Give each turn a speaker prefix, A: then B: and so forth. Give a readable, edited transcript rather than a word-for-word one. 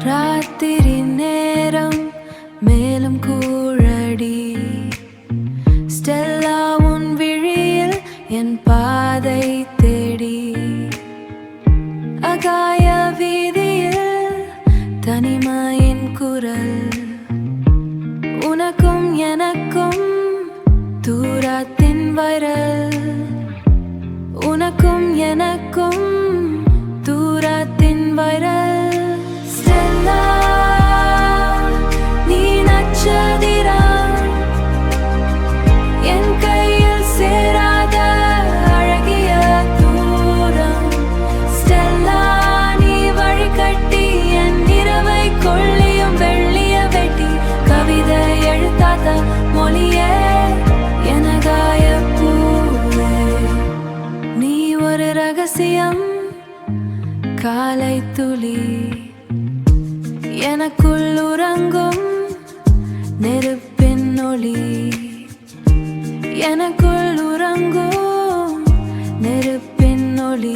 A: ராத்திரி நேரம் மேலும் கூழடி ஸ்டெல்லா உன் விழியில் என் பாதை தேடி அகாய வீதியில் தனிமையின் குரல் உனக்கும் எனக்கும் தூரத்தின் வைரல் உனக்கும் எனக்கும் தூரத்தின் வைரல் ஸ்டெல்லா நீ நட்சத்திரம் என் கையில் சேராத அழகிய தூரம் ஸ்டெல்லா நீ வழிகட்டி என் இரவை கொள்ளியும் வெள்ளிய வெட்டி கவிதை எழுத்தாத மொழியே எனகாய பூவே நீ ஒரு ரகசியம் காலை துளி எனக்குள் உறங்கும் நெருப்பின் ஒளி எனக்குள் உறங்கும் நெருப்பின் ஒளி